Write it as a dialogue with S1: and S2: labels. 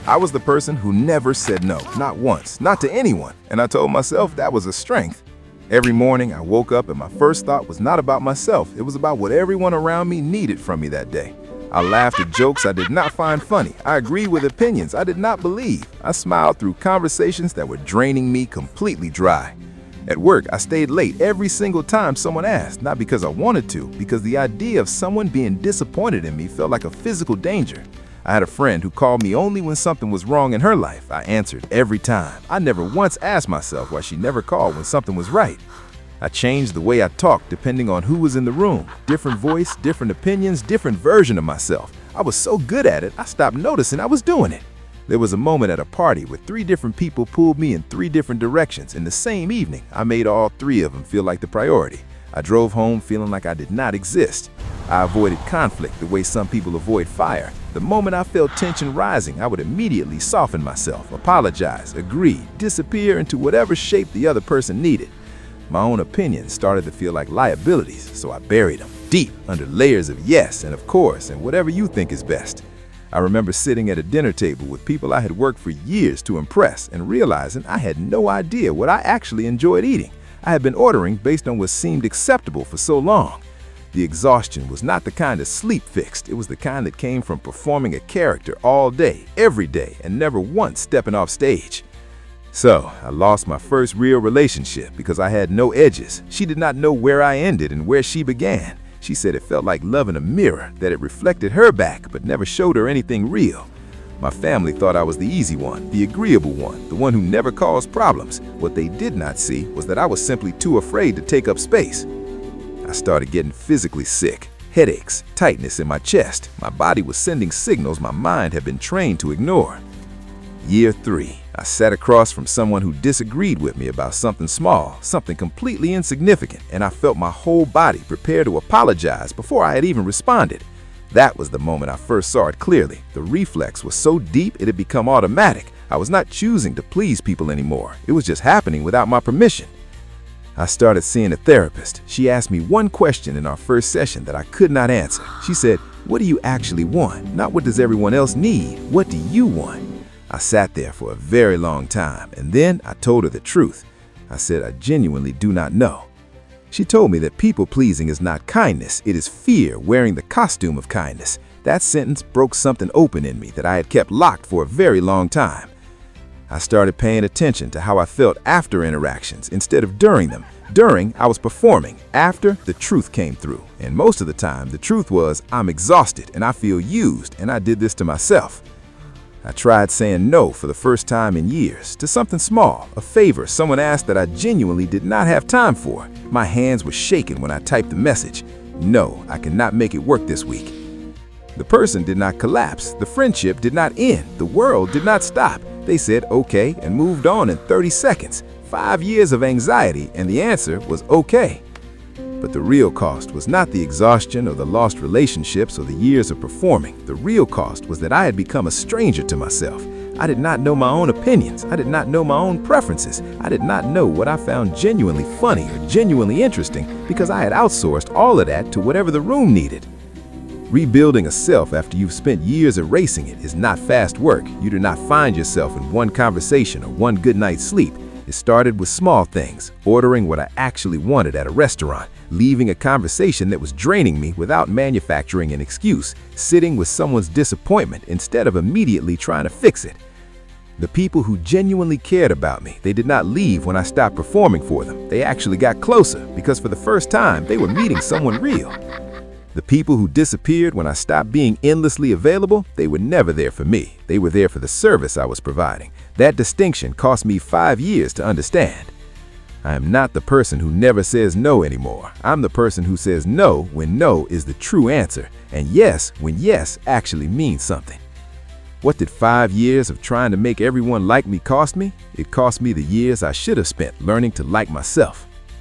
S1: I was the person who never said no, not once, not to anyone, and I told myself that was a strength. Every morning I woke up and my first thought was not about myself, it was about what everyone around me needed from me that day. I laughed at jokes I did not find funny. I agreed with opinions I did not believe. I smiled through conversations that were draining me completely dry. At work, I stayed late every single time someone asked, not because I wanted to, because the idea of someone being disappointed in me felt like a physical danger. I had a friend who called me only when something was wrong in her life. I answered every time. I never once asked myself why she never called when something was right. I changed the way I talked depending on who was in the room. Different voice, different opinions, different version of myself. I was so good at it, I stopped noticing I was doing it. There was a moment at a party where 3 different people pulled me in 3 different directions. In the same evening, I made all 3 of them feel like the priority. I drove home feeling like I did not exist. I avoided conflict the way some people avoid fire. The moment I felt tension rising, I would immediately soften myself, apologize, agree, disappear into whatever shape the other person needed. My own opinions started to feel like liabilities, so I buried them deep under layers of yes and of course and whatever you think is best. I remember sitting at a dinner table with people I had worked for years to impress and realizing I had no idea what I actually enjoyed eating. I had been ordering based on what seemed acceptable for so long. The exhaustion was not the kind of sleep fixed, it was the kind that came from performing a character all day, every day, and never once stepping off stage. So, I lost my first real relationship because I had no edges. She did not know where I ended and where she began. She said it felt like love in a mirror, that it reflected her back but never showed her anything real. My family thought I was the easy one, the agreeable one, the one who never caused problems. What they did not see was that I was simply too afraid to take up space. I started getting physically sick, headaches, tightness in my chest. My body was sending signals my mind had been trained to ignore. Year 3, I sat across from someone who disagreed with me about something small, something completely insignificant, and I felt my whole body prepare to apologize before I had even responded. That was the moment I first saw it clearly. The reflex was so deep it had become automatic. I was not choosing to please people anymore. It was just happening without my permission. I started seeing a therapist. She asked me one question in our first session that I could not answer. She said, "What do you actually want? Not what does everyone else need? What do you want?" I sat there for a very long time, and then I told her the truth. I said I genuinely do not know. She told me that people-pleasing is not kindness, it is fear wearing the costume of kindness. That sentence broke something open in me that I had kept locked for a very long time. I started paying attention to how I felt after interactions instead of during them. During, I was performing. After, the truth came through. And most of the time, the truth was, I'm exhausted and I feel used, and I did this to myself. I tried saying no for the first time in years, to something small, a favor someone asked that I genuinely did not have time for. My hands were shaking when I typed the message. No, I cannot make it work this week. The person did not collapse, the friendship did not end, the world did not stop. They said okay and moved on in 30 seconds. 5 years of anxiety, and the answer was okay. But the real cost was not the exhaustion or the lost relationships or the years of performing. The real cost was that I had become a stranger to myself. I did not know my own opinions. I did not know my own preferences. I did not know what I found genuinely funny or genuinely interesting because I had outsourced all of that to whatever the room needed. Rebuilding a self after you've spent years erasing it is not fast work. You do not find yourself in one conversation or one good night's sleep. It started with small things, ordering what I actually wanted at a restaurant, leaving a conversation that was draining me without manufacturing an excuse, sitting with someone's disappointment instead of immediately trying to fix it. The people who genuinely cared about me, they did not leave when I stopped performing for them. They actually got closer because for the first time, they were meeting someone real. The people who disappeared when I stopped being endlessly available, they were never there for me. They were there for the service I was providing. That distinction cost me 5 years to understand. I am not the person who never says no anymore. I'm the person who says no when no is the true answer, and yes when yes actually means something. What did 5 years of trying to make everyone like me cost me? It cost me the years I should have spent learning to like myself.